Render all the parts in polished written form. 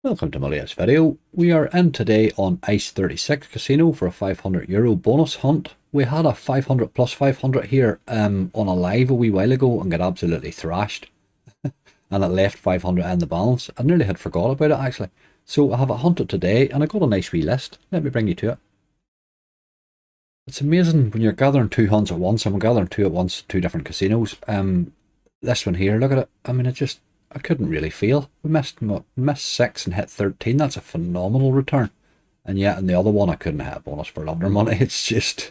Welcome to my latest video. We are in today on Ice 36 Casino for a €500 bonus hunt. We had a 500 plus 500 here on a live a wee while ago and got absolutely thrashed. And it left 500 in the balance. I nearly had forgot about it actually. So I have it hunted today and I got a nice wee list. Let me bring you to it. It's amazing when you're gathering two hunts at once. I'm gathering two at once, two different casinos. This one here, look at it. I mean, I couldn't really feel. We missed 6 and hit 13. That's a phenomenal return. And yet in the other one, I couldn't hit a bonus for love nor money. It's just...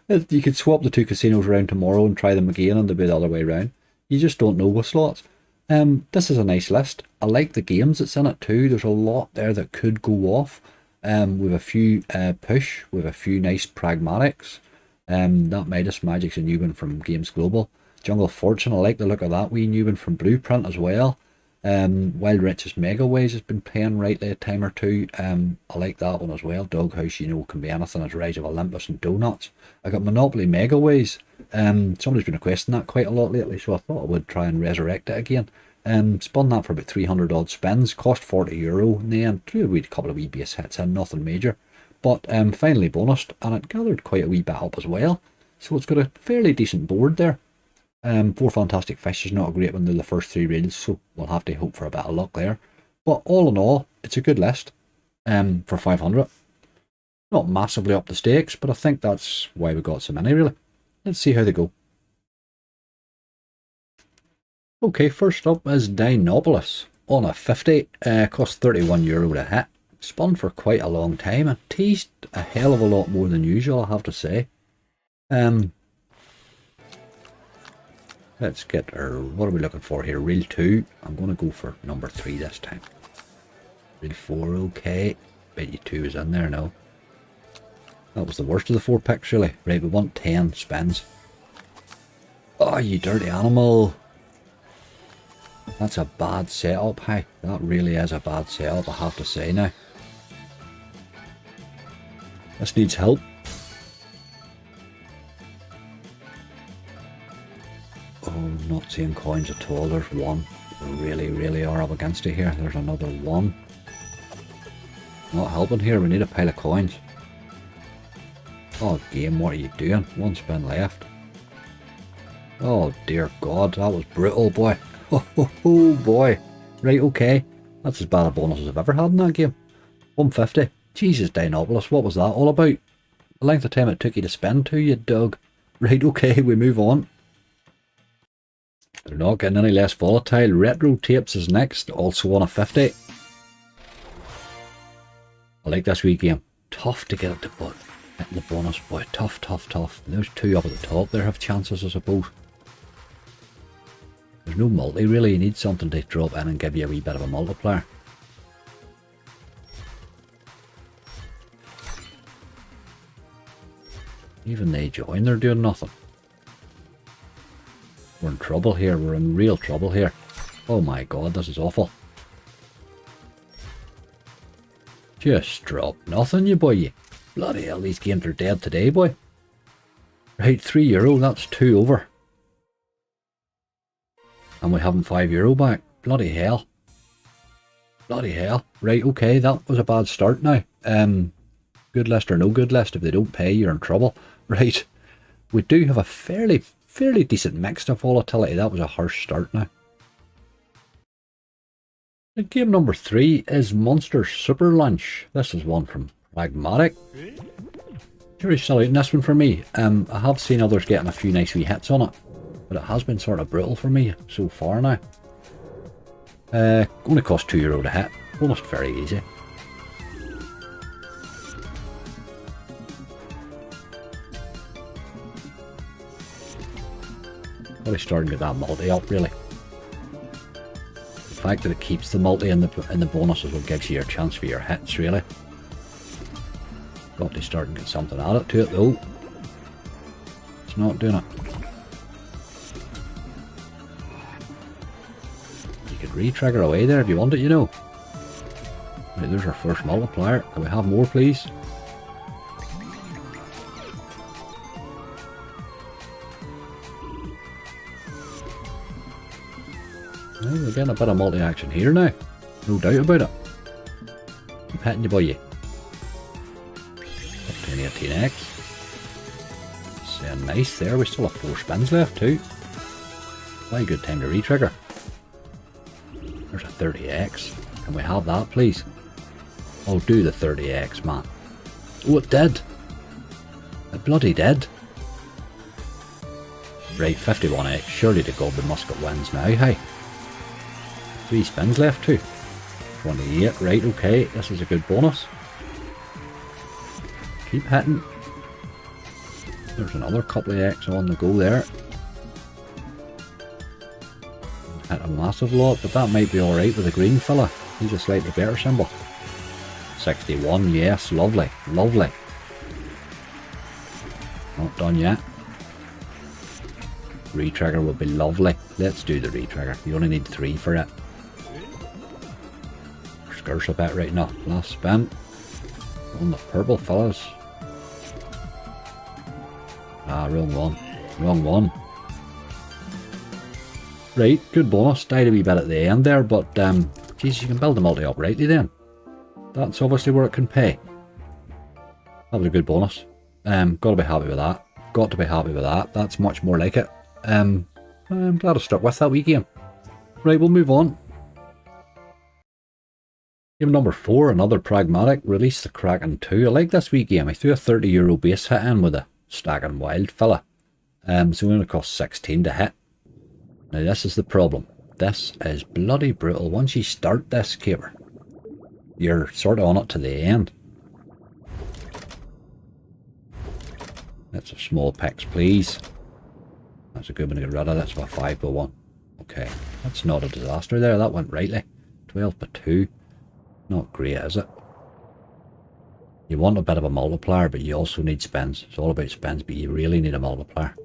you could swap the two casinos around tomorrow and try them again and they'll be the other way around. You just don't know with slots. This is a nice list. I like the games that's in it too. There's a lot there that could go off. With a few push, with a few nice pragmatics. That Midas Magic's a new one from Games Global. Jungle Fortune, I like the look of that wee new one from Blueprint as well. Wild Riches Megaways has been playing rightly a time or two. I like that one as well. Doghouse, you know, can be anything as Rise of Olympus and Donuts. I got Monopoly Megaways. Somebody's been requesting that quite a lot lately, so I thought I would try and resurrect it again. Spun that for about 300 odd spins, cost €40 in the end, threw a couple of wee base hits in, nothing major. But finally bonused, and it gathered quite a wee bit up as well. So it's got a fairly decent board there. 4 Fantastic Fish is not a great one in the first 3 reels, so we'll have to hope for a bit of luck there. But all in all, it's a good list for 500. Not massively up the stakes, but I think that's why we got so many really. Let's see how they go. Okay, first up is Dinopolis on a 50, cost €31 to hit. Spun for quite a long time and teased a hell of a lot more than usual, I have to say. Let's get our, what are we looking for here? Reel 2. I'm going to go for number 3 this time. Reel 4, okay. Bet you 2 is in there now. That was the worst of the 4 picks really. Right, we want 10 spins. Oh, you dirty animal. That's a bad setup, hey. That really is a bad setup, I have to say now. This needs help. Oh, not seeing coins at all. There's one. We really are up against it here. There's another one. Not helping here. We need a pile of coins. Oh, game, what are you doing? 1 spin left. Oh, dear God. That was brutal, boy. Oh boy. Right, okay. That's as bad a bonus as I've ever had in that game. 150. Jesus, Dinopolis, what was that all about? The length of time it took you to spin too, you dog. Right, okay, we move on. They're not getting any less volatile. Retro Tapes is next, also on a 50. I like this wee game. Tough to get it to put hitting the bonus, boy. Tough. There's 2 up at the top there have chances, I suppose. There's no multi really, you need something to drop in and give you a wee bit of a multiplier. Even they join, they're doing nothing. We're in trouble here, we're in real trouble here. Oh my God, this is awful. Just drop nothing, you boy. You. Bloody hell, these games are dead today, boy. Right, €3, that's 2 over. And we haven't €5 back. Bloody hell. Bloody hell. Right, okay, that was a bad start now. Good list or no good list, if they don't pay, you're in trouble. Right. We do have a fairly decent mix of volatility. That was a harsh start now. And game number 3 is Monster Superlanche. This is one from Pragmatic. Jury's still out in this one for me. I have seen others getting a few nice wee hits on it. But it has been sort of brutal for me so far now. Going to cost €2 to hit. Almost very easy. Probably starting to get that multi up really. The fact that it keeps the multi in the bonus is what gives you your chance for your hits really. Got to start and get something added to it though. It's not doing it. Re-trigger away there if you want it, you know. Right, there's our first multiplier. Can we have more, please? Right, we're getting a bit of multi-action here now. No doubt about it. hitting you, boy. Up to an 18x. So nice there. We still have 4 spins left too. Very good time to re-trigger. There's a 30x. Can we have that, please? Oh, do the 30x, man. Oh, it did. It bloody did. Right, 51x. Surely to God we must get wins now, hey. 3 spins left too. 28, right, okay. This is a good bonus. Keep hitting. There's another couple of X on the go there. Hit a massive lot, but that might be alright with the green fella. He's a slightly better symbol. 61, yes, lovely, lovely. Not done yet. Re-trigger would be lovely. Let's do the re-trigger. You only need 3 for it. Scarce a bit right now. Last spin. On the purple fellas. Ah, wrong one. Wrong one. Right, good bonus. Died a wee bit at the end there, but geez, you can build the multi up rightly then. That's obviously where it can pay. That was a good bonus. Got to be happy with that. Got to be happy with that. That's much more like it. I'm glad I stuck with that wee game. Right, we'll move on. Game number 4, another pragmatic. Release the Kraken 2. I like this wee game. I threw a €30 base hit in with a stacking wild fella. So it only cost 16 to hit. Now this is the problem. This is bloody brutal. Once you start this caper, you're sort of on it to the end. That's a small picks, please. That's a good one to get rid of. That's about 5/1. Okay, that's not a disaster there. That went rightly. 12/2. Not great, is it? You want a bit of a multiplier, but you also need spins. It's all about spins, but you really need a multiplier.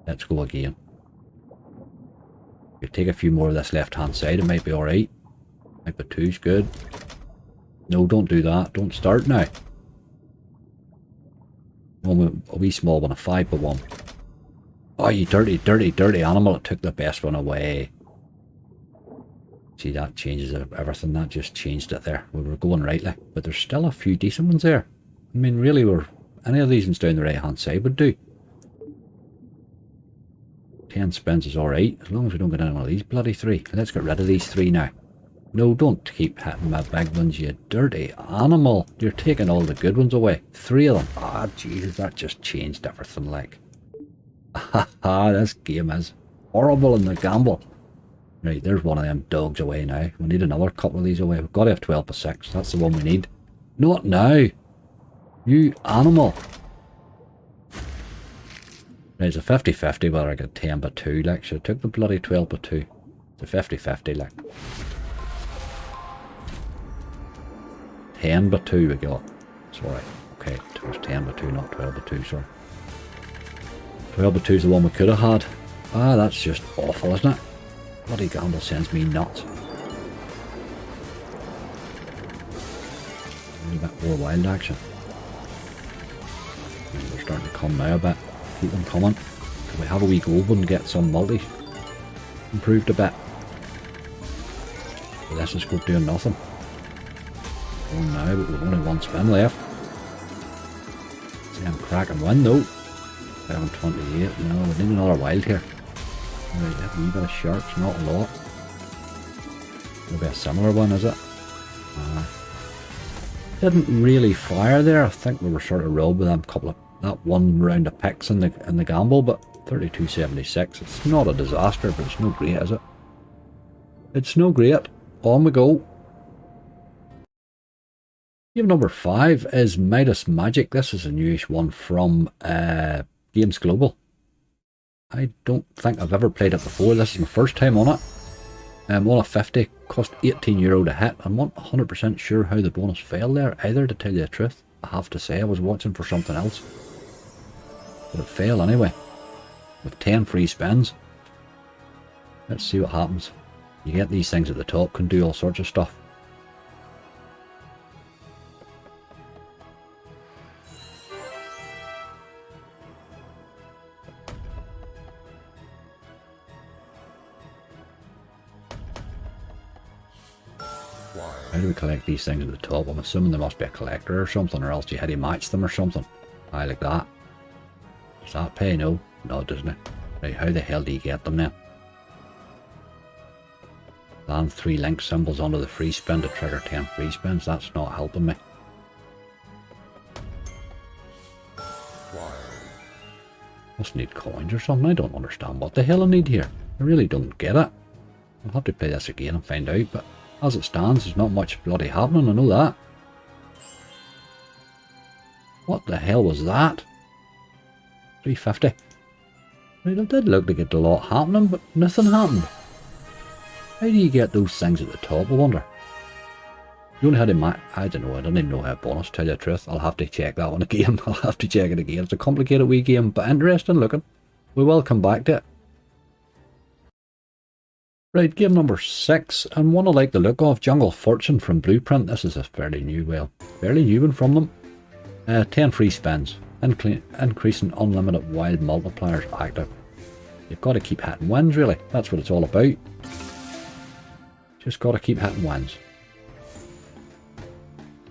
Let's go again. If you take a few more of this left-hand side, it might be alright. Might be 2's good. No, don't do that. Don't start now. A wee small one, a 5/1. Oh, you dirty, dirty, dirty animal. It took the best one away. See, that changes everything. That just changed it there. We were going rightly. But there's still a few decent ones there. I mean, really, any of these ones down the right-hand side would do. 10 spins is alright, as long as we don't get any one of these bloody 3. Let's get rid of these 3 now. No, don't keep hitting my big ones, you dirty animal. You're taking all the good ones away. 3 of them. Ah, Jesus, that just changed everything, like. Haha, this game is horrible in the gamble. Right, there's one of them dogs away now. We need another couple of these away. We've got to have 12/6. That's the one we need. Not now. You animal. Right, it's a 50-50 whether I get 10/2. Like, so I took the bloody 12/2. It's a 50-50, like. 10/2 we got. It's alright. Okay, it was 10/2, not 12/2, sorry. 12/2 is the one we could have had. Ah, that's just awful, isn't it? Bloody gamble sends me nuts. A bit more wild action. They're starting to come now a bit. Keep them coming. Can we have a wee gold one and get some multi improved a bit? But this is good doing nothing. Oh no, but we've only 1 spin left. See, I'm cracking win though. 7/28. No, we need another wild here. Right, a wee bit of sharks, not a lot. Maybe a similar one, is it? Didn't really fire there. I think we were sort of rolled with them that one round of picks in the gamble, but 32.76. It's not a disaster, but it's no great, is it? It's no great. On we go. Game number 5 is Midas Magic. This is a newish one from Games Global. I don't think I've ever played it before. This is my first time on it. On a 50, cost €18 to hit. I'm not 100% sure how the bonus failed there either, to tell you the truth. I have to say, I was watching for something else. But it failed anyway. With 10 free spins. Let's see what happens. You get these things at the top, can do all sorts of stuff. How do we collect these things at the top? I'm assuming there must be a collector or something, or else you had to match them or something. I like that. Does that pay? No. No, it doesn't it? Right, how the hell do you get them then? Land 3 link symbols onto the free spin to trigger 10 free spins. That's not helping me. Must need coins or something. I don't understand what the hell I need here. I really don't get it. I'll have to play this again and find out, but as it stands, there's not much bloody happening, I know that. What the hell was that? 350. Right, it did look like it a lot happening, but nothing happened. How do you get those things at the top, I wonder? You only had a I don't know, I don't even know how to bonus, tell you the truth. I'll have to check that one again. I'll have to check it again. It's a complicated wee game, but interesting looking. We will come back to it. Right, game number 6, and one I like the look of, Jungle Fortune from Blueprint. This is a fairly new one from them. 10 free spins, increasing unlimited wild multipliers active. You've got to keep hitting wins, really. That's what it's all about. Just got to keep hitting wins.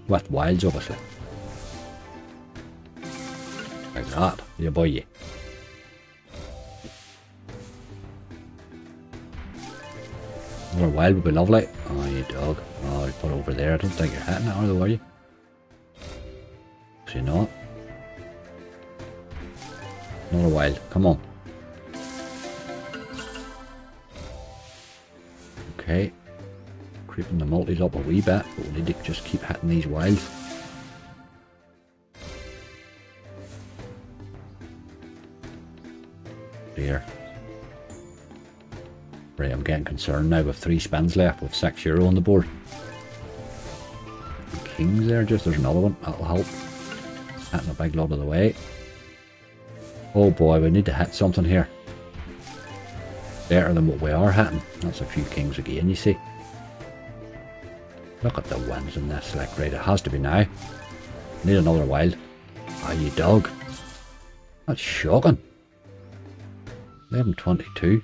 With wilds, obviously. Like that, yeah boy, yeah. Another wild would be lovely. Oh, you dog. Oh, you put it over there. I don't think you're hitting it, are you? So you're not. Another wild. Come on. Okay. Creeping the multis up a wee bit, but we need to just keep hitting these wilds. Dear. Right, I'm getting concerned now with 3 spins left with €6 on the board. The kings there, just there's another one, that'll help. Hitting a big lot of the way. Oh boy, we need to hit something here. Better than what we are hitting. That's a few kings again, you see. Look at the wins in this, like, right, it has to be now. Need another wild. Ah, you dog. That's shocking. 11.22.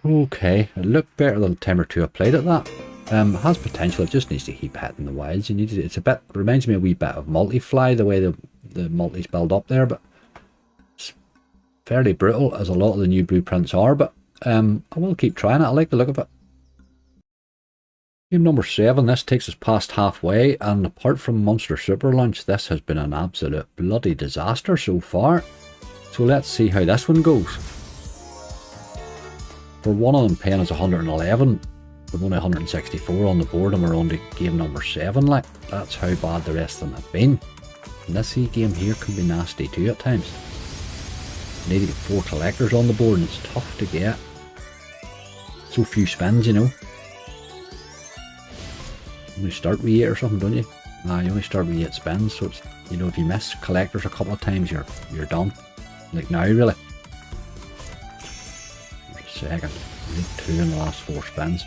Okay, it looked better than the time or two I played at that. It has potential, it just needs to keep hitting the wilds. You need to, it's a bit, reminds me a wee bit of multi-fly, the way the multis build up there, but it's fairly brutal, as a lot of the new blueprints are, but I will keep trying it. I like the look of it. Game number 7, this takes us past halfway, and apart from Monster Superlanche, this has been an absolute bloody disaster so far. So let's see how this one goes. For one of them paying us 111, with only 164 on the board, and we're on to game number 7, like, that's how bad the rest of them have been. And this game here can be nasty too at times. You need to get 4 collectors on the board, and it's tough to get. So few spins, you know. You only start with 8 or something, don't you? Nah, you only start with 8 spins, so it's, you know, if you miss collectors a couple of times, you're done. Like now, really. There's a second. We need 2 in the last 4 spins.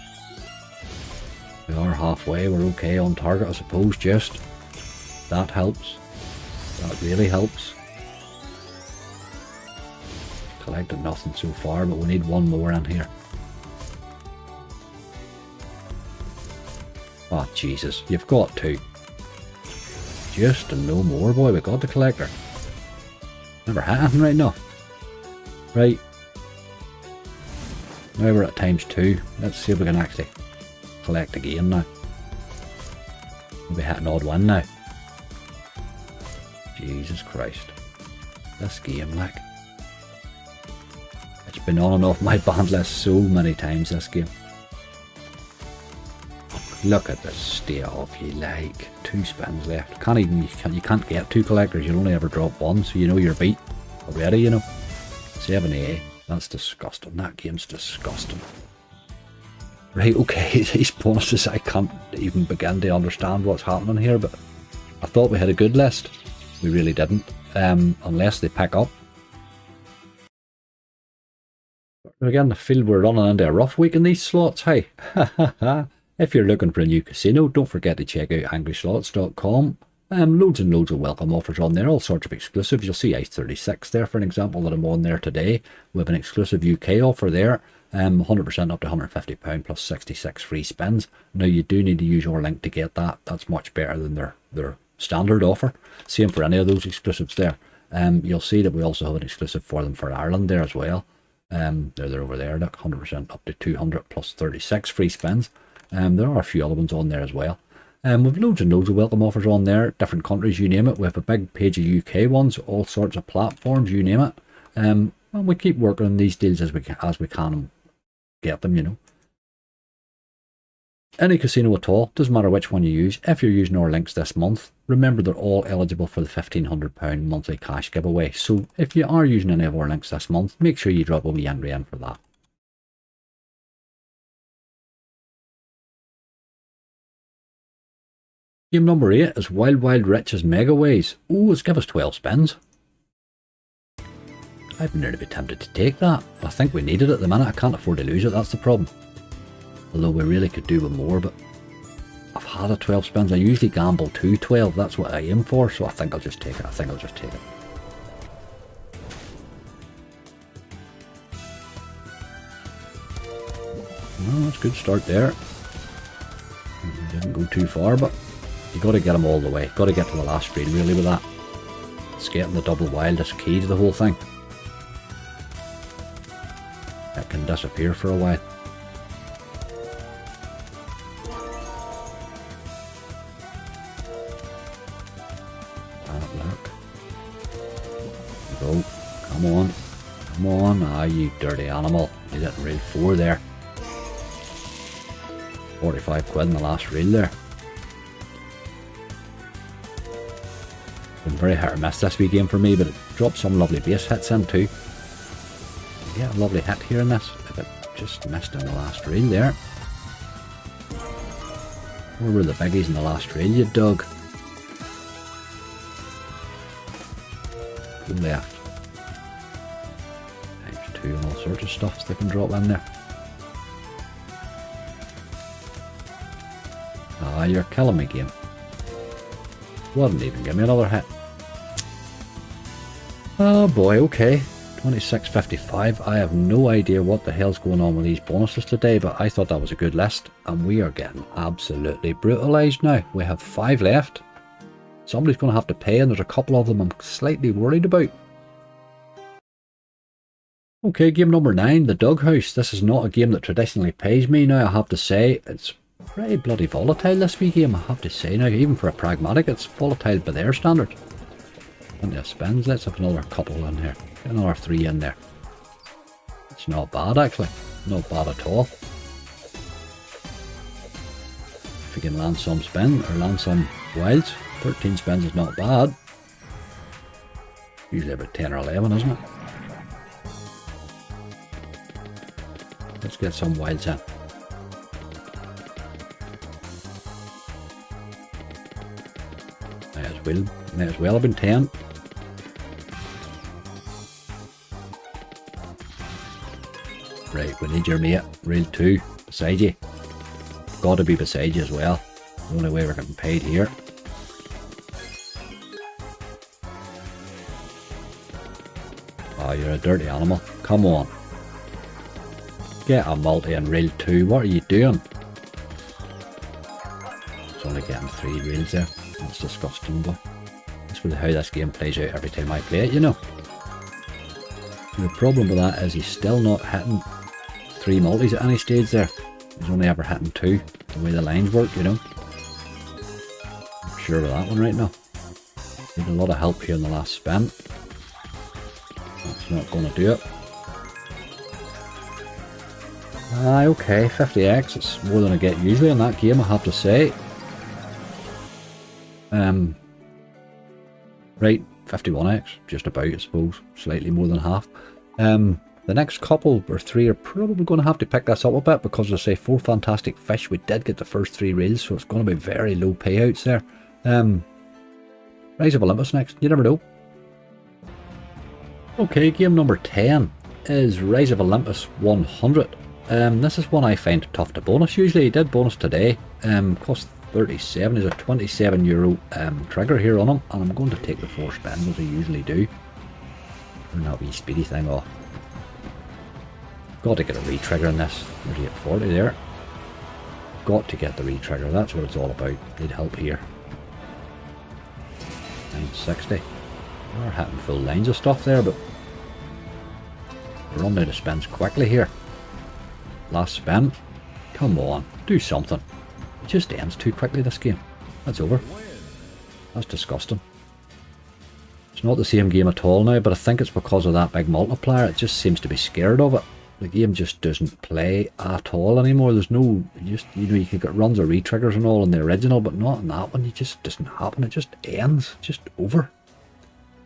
We are halfway, we're okay on target, I suppose, just. That helps. That really helps. Collected nothing so far, but we need 1 more in here. Oh, Jesus, you've got 2. Just and no more, boy, we got the collector. Never had anything right now. Right. Now we're at ×2. Let's see if we can actually collect again now. We'll be hitting odd one now. Jesus Christ. This game, like. It's been on and off my band list so many times, this game. Look at the state of you, like. 2 spins left. You can't get 2 collectors, you'll only ever drop 1, so you know you're beat already, you know. 7A. That's disgusting. That game's disgusting. Right, okay, these bonuses, I can't even begin to understand what's happening here, but I thought we had a good list. We really didn't. Unless they pick up. But again, I feel we're running into a rough week in these slots, hey. If you're looking for a new casino, don't forget to check out angryslots.com. Loads and loads of welcome offers on there, all sorts of exclusives. You'll see Ice 36 there, for an example, that I'm on there today. We have an exclusive UK offer there. 100% up to £150 plus 66 free spins. Now you do need to use your link to get that. That's much better than their standard offer. Same for any of those exclusives there. You'll see that we also have an exclusive for them for Ireland there as well. They're over there, look, 100% up to 200 plus 36 free spins. There are a few other ones on there as well. We've loads and loads of welcome offers on there, different countries, you name it. We have a big page of UK ones, all sorts of platforms, you name it. And we keep working on these deals as we can get them, you know. Any casino at all, doesn't matter which one you use. If you're using our links this month, remember they're all eligible for the £1,500 monthly cash giveaway. So if you are using any of our links this month, make sure you drop a wee entry in for that. Game number 8 is Wild Wild Riches Megaways. Oh, let's give us 12 spins. I'd nearly be tempted to take that. I think we need it at the minute. I can't afford to lose it, that's the problem. Although we really could do with more, but I've had a 12 spins. I usually gamble 2-12. That's what I aim for, so I think I'll just take it. Well, that's a good start there. Didn't go too far, but you got to get them all the way. Got to get to the last reel really with that. It's getting the double wild is key to the whole thing. It can disappear for a while. Go. Come on. Come on. Ah, you dirty animal. You didn't reel 4 there. 45 quid in the last reel there. Been very hit or miss this wee game for me, but it dropped some lovely base hits in too. Yeah, a lovely hit here in this. If it just missed in the last reel there. Where were the biggies in the last reel, you dog? Go left. Times 2 and all sorts of stuff they can drop in there. Ah, you're killing me, game. Wouldn't even give me another hit. Oh boy, okay. 26.55. I have no idea what the hell's going on with these bonuses today, but I thought that was a good list, and we are getting absolutely brutalised now. We have 5 left. Somebody's going to have to pay, and there's a couple of them I'm slightly worried about. Okay, game number 9, the Doghouse. This is not a game that traditionally pays me now, I have to say. It's pretty bloody volatile, this wee game, I have to say now. Even for a pragmatic, it's volatile by their standards. Plenty of spins. Let's have another couple in here. Get another 3 in there. It's not bad, actually. Not bad at all. If you can land some spin, or land some wilds, 13 spins is not bad. Usually about 10 or 11, isn't it? Let's get some wilds in. May as well have been 10. Right, we need your mate, reel 2, beside you. Got to be beside you as well. The only way we're getting paid here. Oh, you're a dirty animal. Come on. Get a multi and reel 2. What are you doing? It's only getting 3 reels there. That's disgusting, but that's really how this game plays out every time I play it, you know. And the problem with that is he's still not hitting 3 multis at any stage there. He's only ever hitting 2, the way the lines work, you know. I'm sure of that one right now. Need a lot of help here in the last spin. That's not going to do it. Aye, okay, 50x, it's more than I get usually in that game, I have to say. Right, 51x, just about, I suppose, slightly more than half. The next couple or 3 are probably going to have to pick this up a bit because, as I say, 4 fantastic fish. We did get the first 3 reels, so it's going to be very low payouts there. Rise of Olympus next, you never know. Okay, game number 10 is Rise of Olympus 100. This is one I find tough to bonus usually. He did bonus today, cost 37, is a €27 trigger here on him, and I'm going to take the 4 spins as I usually do. Turn that wee speedy thing off. Got to get a re-trigger in this. There's 840 there. Got to get the re-trigger. That's what it's all about. Need help here. 960. We're hitting full lines of stuff there, but we're running out of spins quickly here. Last spin. Come on, do something. It just ends too quickly, this game. That's over. That's disgusting. It's not the same game at all now, but I think it's because of that big multiplier. It just seems to be scared of it. The game just doesn't play at all anymore. There's no, just, you know, you can get runs of re-triggers and all in the original, but not in that one. It just doesn't happen. It just ends, just over.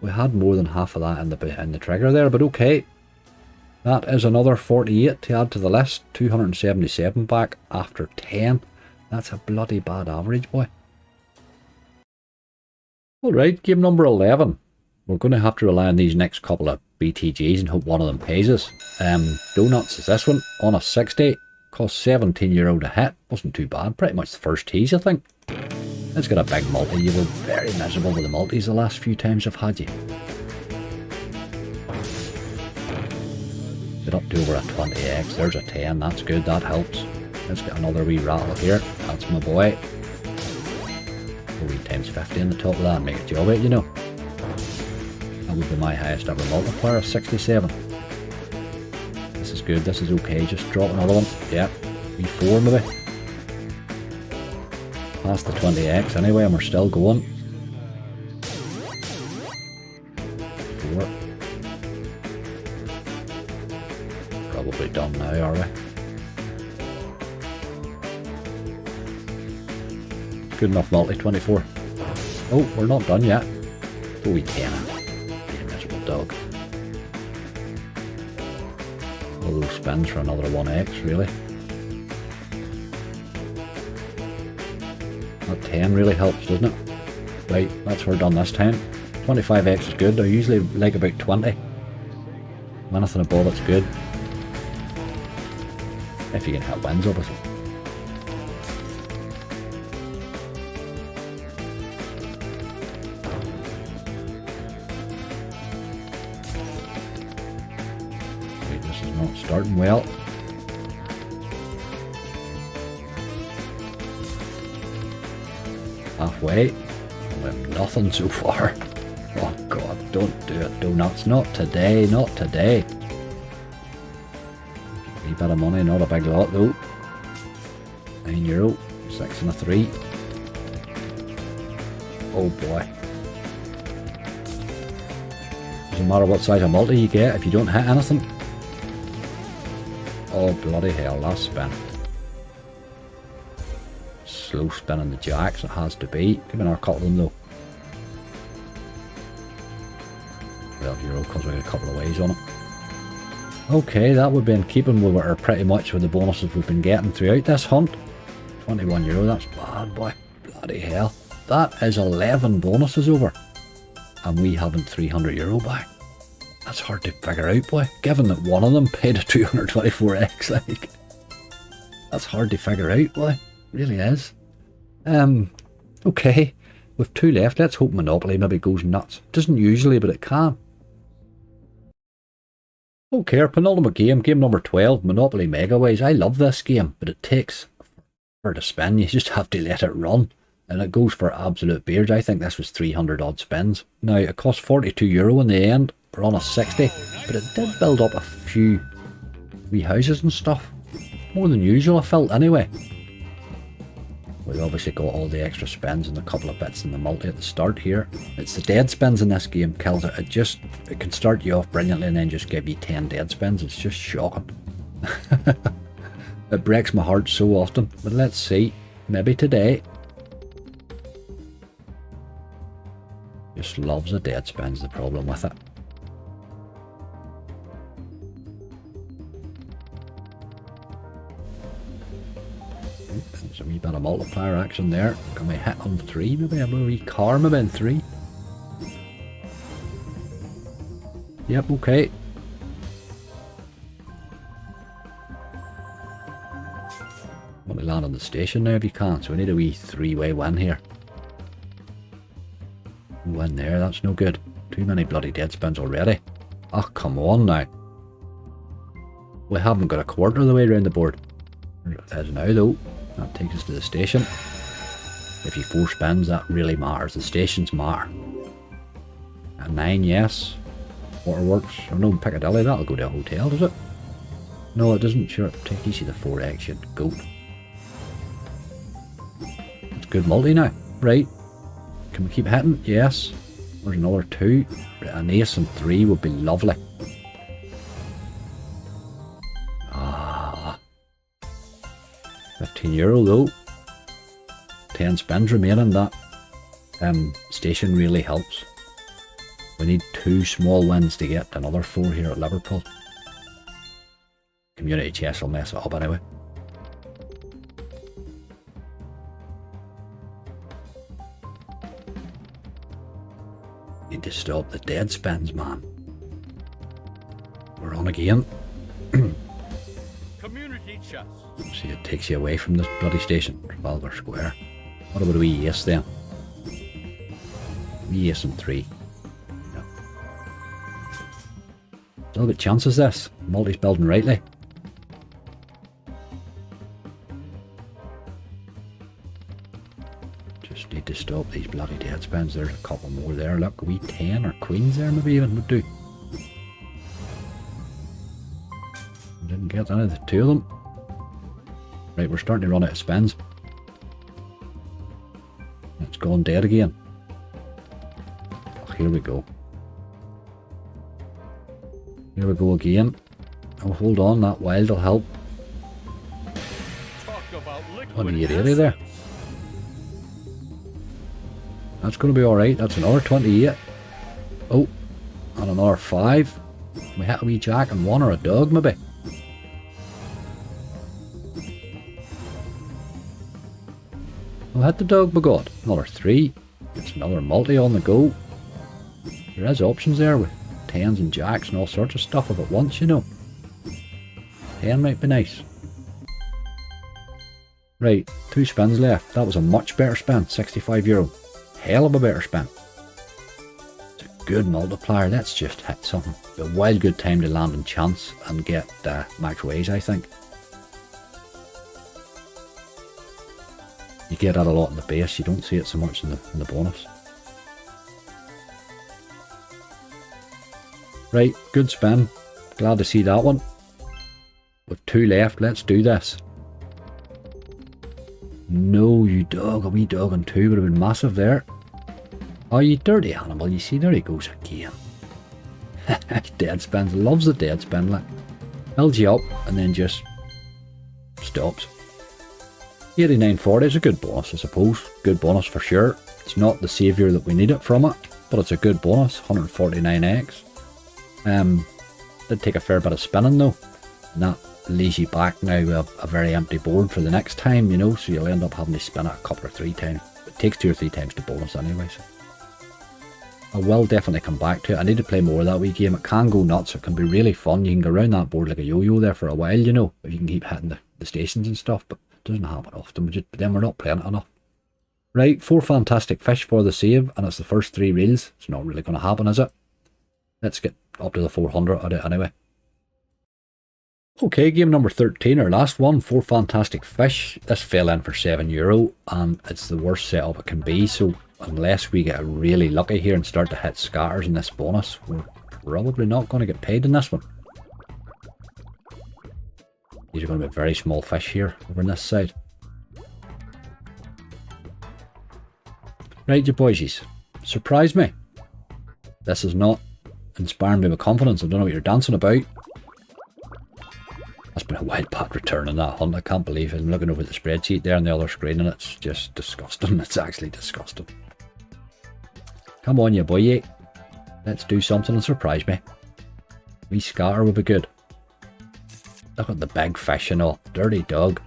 We had more than half of that in the trigger there, but okay. That is another 48 to add to the list. 277 back after 10. That's a bloody bad average, boy. Alright, game number 11. We're going to have to rely on these next couple of BTGs and hope one of them pays us. Donuts is this one, on a 60. Cost €17 to hit. Wasn't too bad. Pretty much the first tease, I think. Let's get a big multi. You were very miserable with the multis the last few times I've had you. Get up to over a 20x. There's a 10. That's good. That helps. Let's get another wee rattle here. That's my boy. A wee times 50 on the top of that and make a job of it, you know. That would be my highest ever multiplier, 67. This is good. This is okay. Just drop another one. Yep. Wee 4 maybe. Past the 20x anyway, and we're still going. 4. Probably done now, are we? Good enough multi, 24. Oh, we're not done yet. Oh, we 10. Be a miserable dog. All those spins for another 1x, really. That 10 really helps, doesn't it? Right, that's we're done this time. 25x is good. I usually like about 20. Anything above it's good. If you can hit wins, obviously. Right, this is not starting well. Halfway. We have nothing so far. Oh god, don't do it, Donuts. Not today, not today. A wee bit of money, not a big lot though. €9, 6 and a 3. Oh boy. Doesn't matter what size of multi you get if you don't hit anything. Oh bloody hell, last spin. Slow spinning the jacks, it has to be. Give me another couple of them though. €12 because we got a couple of ways on it. Okay, that would be in keeping with what are pretty much with the bonuses we've been getting throughout this hunt. €21, that's bad, boy. Bloody hell. That is 11 bonuses over. And we haven't €300 back. That's hard to figure out, boy. Given that one of them paid a 224x, like. That's hard to figure out, boy. It really is. Okay. With 2 left, let's hope Monopoly maybe goes nuts. Doesn't usually, but it can. Okay, our penultimate game, game number 12, Monopoly Megaways. I love this game, but it takes for to spin. You just have to let it run. And it goes for absolute beards. I think this was 300 odd spins. Now, it cost €42 in the end. We're on a 60, but it did build up a few wee houses and stuff. More than usual, I felt, anyway. We've obviously got all the extra spins and a couple of bits in the multi at the start here. It's the dead spins in this game kills it. It can start you off brilliantly and then just give you 10 dead spins. It's just shocking. It breaks my heart so often. But let's see. Maybe today. Just loves the dead spins, the problem with it. There's a wee bit of multiplier action there. Can we hit on 3 maybe? A wee car maybe in 3? Yep, okay. Want to land on the station now if you can, so we need a wee 3-way win here. Win there, that's no good. Too many bloody dead spins already. Oh, come on now. We haven't got a quarter of the way around the board. As now though, that takes us to the station. If you 4 spins, that really matters. The stations matter. At 9, yes. Waterworks, or no, Piccadilly, that'll go to a hotel, does it? No, it doesn't. Sure, take easy the 4x, you goat. It's good multi now. Right. Can we keep hitting? Yes. There's another 2. An ace and 3 would be lovely. Ah. €15 though. 10 spins remaining. That station really helps. We need 2 small wins to get another 4 here at Liverpool. Community chest will mess it up anyway. Need to stop the dead spins, man. We're on again. Community chest. See, it takes you away from this bloody station. Trafalgar Square. What about a wee ace then? Wee ace and 3. No. Still got chances this. Multi's building rightly. Just need to stop these bloody dead spins. There's a couple more there. Look, a wee 10 or queens there maybe even would do. Didn't get any of the 2 of them. Right, we're starting to run out of spins. It's gone dead again. Oh, here we go. Here we go again. Oh, hold on, that wild will help. 28 there. That's going to be alright. That's another 28. Oh, and another 5. We hit a wee jack and 1 or a dog maybe. We'll hit the dog, by God. Another 3. It's another multi on the go. There is options there with 10s and jacks and all sorts of stuff at once, you know. 10 might be nice. Right, 2 spins left. That was a much better spin. €65. Hell of a better spin. It's a good multiplier. Let's just hit something. A wild good time to land in chance and get Megaways, I think. You get that a lot in the base, you don't see it so much in the bonus. Right, good spin. Glad to see that one. With 2 left, let's do this. No, you dog, a wee dog on 2 would have been massive there. Oh, you dirty animal, you see, there he goes again. Dead spins, loves the dead spin, like. Builds you up and then just stops. 89.40 is a good bonus, I suppose. Good bonus for sure. It's not the saviour that we need it from it, but it's a good bonus. 149x. Did take a fair bit of spinning though. And that leaves you back now with a very empty board for the next time, you know, so you'll end up having to spin it a couple or 3 times. It takes 2 or 3 times to bonus anyway, so. I will definitely come back to it. I need to play more of that wee game. It can go nuts. It can be really fun. You can go around that board like a yo-yo there for a while, you know, if you can keep hitting the stations and stuff, but it doesn't happen often. But then we're not playing it enough. Right, 4 fantastic fish for the save, and it's the first 3 reels. It's not really going to happen, is it? Let's get up to the 400 at it anyway. Okay, game number 13, our last one, 4 fantastic fish. This fell in for €7, and it's the worst setup it can be, so unless we get really lucky here and start to hit scatters in this bonus, we're probably not going to get paid in this one. These are going to be very small fish here over on this side. Right, you boysies, surprise me. This is not inspiring me with confidence. I don't know what you're dancing about. That's been a wild pat return on that hunt. I can't believe it. I'm looking over the spreadsheet there on the other screen and it's just disgusting. It's actually disgusting. Come on, you boy. Let's do something and surprise me. Wee scatter will be good. Look at the big fish and all. Dirty dog.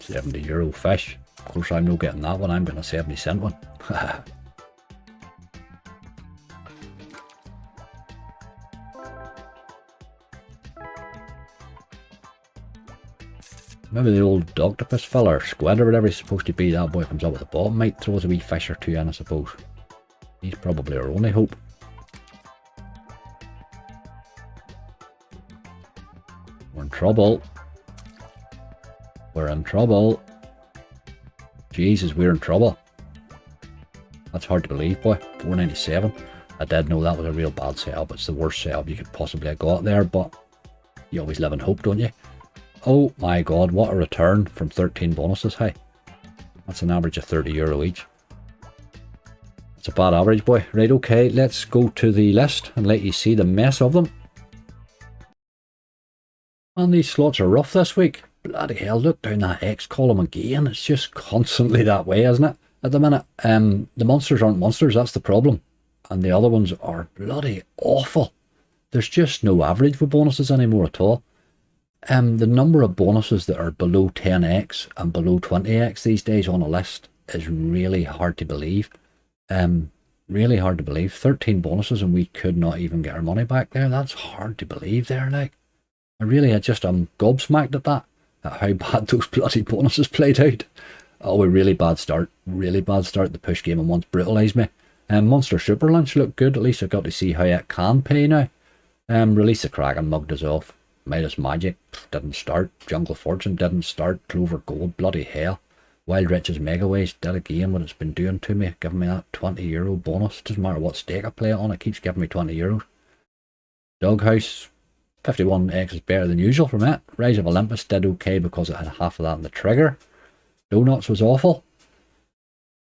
€70 fish. Of course, I'm not getting that one. I'm getting a 70-cent one. Maybe the old octopus fella or squid or whatever he's supposed to be, that boy comes up with the bottom, might throw us a wee fish or 2 in, I suppose. He's probably our only hope. We're in trouble. We're in trouble. Jesus, we're in trouble. That's hard to believe, boy. 497. I did know that was a real bad setup. It's the worst setup you could possibly have got there, but you always live in hope, don't you? Oh my god, what a return from 13 bonuses, hey. That's an average of €30 each. It's a bad average, boy. Right, okay, let's go to the list and let you see the mess of them. And these slots are rough this week. Bloody hell, look down that X column again. It's just constantly that way, isn't it? At the minute, the monsters aren't monsters, that's the problem. And the other ones are bloody awful. There's just no average for bonuses anymore at all. The number of bonuses that are below 10x and below 20x these days on a list is really hard to believe. Really hard to believe. 13 bonuses and we could not even get our money back there. That's hard to believe there, like. I'm gobsmacked at that, at how bad those bloody bonuses played out. Oh, a really bad start. Really bad start. The push game and once brutalised me. Monster Superlanche looked good. At least I got to see how it can pay now. Release the Kraken mugged us off. Midas Magic didn't start. Jungle Fortune didn't start. Clover Gold, bloody hell. Wild Riches Megaways did again what it's been doing to me, giving me that €20 bonus. Doesn't matter what stake I play it on, it keeps giving me €20. Doghouse, 51x is better than usual from it. Rise of Olympus did okay because it had half of that in the trigger. Donuts was awful.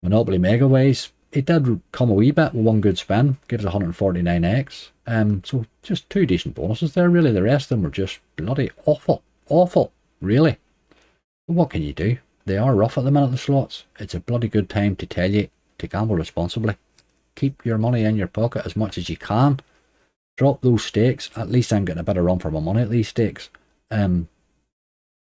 Monopoly Megaways, it did come a wee bit with one good spin, gives 149x. So just two decent bonuses there, really. The rest of them were just bloody awful. Awful, really. But what can you do? They are rough at the minute, the slots. It's a bloody good time to tell you to gamble responsibly. Keep your money in your pocket as much as you can. Drop those stakes. At least I'm getting a bit of run for my money at these stakes. And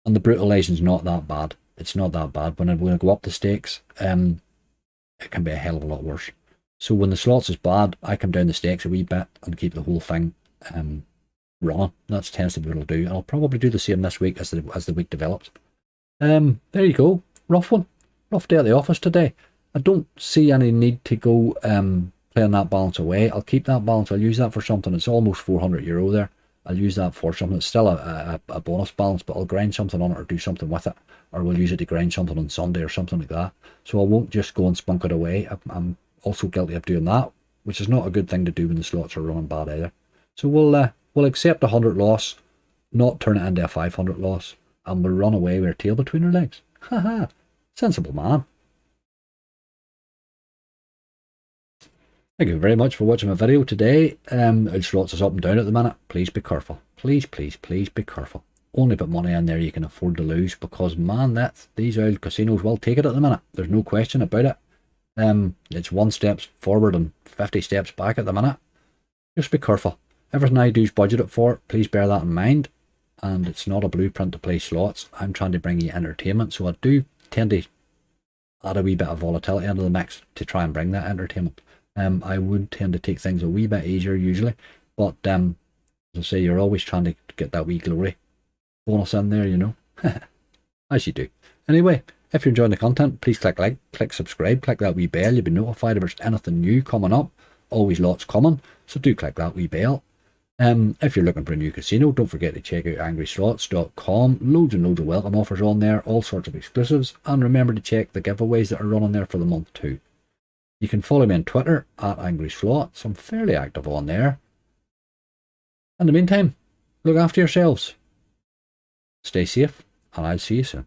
the brutalization's not that bad. It's not that bad. When I go up the stakes, it can be a hell of a lot worse. So when the slots is bad, I come down the stakes a wee bit and keep the whole thing running. That tends to be what I'll do. And I'll probably do the same this week as the week develops. There you go. Rough one. Rough day at the office today. I don't see any need to go playing that balance away. I'll keep that balance. I'll use that for something. It's almost €400 there. I'll use that for something. It's still a bonus balance, but I'll grind something on it or do something with it. Or we'll use it to grind something on Sunday or something like that. So I won't just go and spunk it away. I'm also guilty of doing that, which is not a good thing to do when the slots are running bad either. So we'll accept a 100 loss, not turn it into a 500 loss, and we'll run away with our tail between our legs. Haha, sensible man. Thank you very much for watching my video today. Slots is up and down at the minute. Please be careful. Please, please, please be careful. Only put money in there you can afford to lose, because man, these old casinos will take it at the minute. There's no question about it. It's 1 step forward and 50 steps back at the minute. Just be careful. Everything I do is budgeted for. Please bear that in mind. And it's not a blueprint to play slots. I'm trying to bring you entertainment, so I do tend to add a wee bit of volatility into the mix to try and bring that entertainment. I would tend to take things a wee bit easier usually, but as I say, you're always trying to get that wee glory bonus in there, you know, as you do. Anyway, if you're enjoying the content, please click like, click subscribe, click that wee bell. You'll be notified if there's anything new coming up. Always lots coming, so do click that wee bell. If you're looking for a new casino, don't forget to check out angryslots.com. Loads and loads of welcome offers on there, all sorts of exclusives, and remember to check the giveaways that are running there for the month too. You can follow me on Twitter at angryslots. I'm fairly active on there. In the meantime, look after yourselves, stay safe, and I'll see you soon.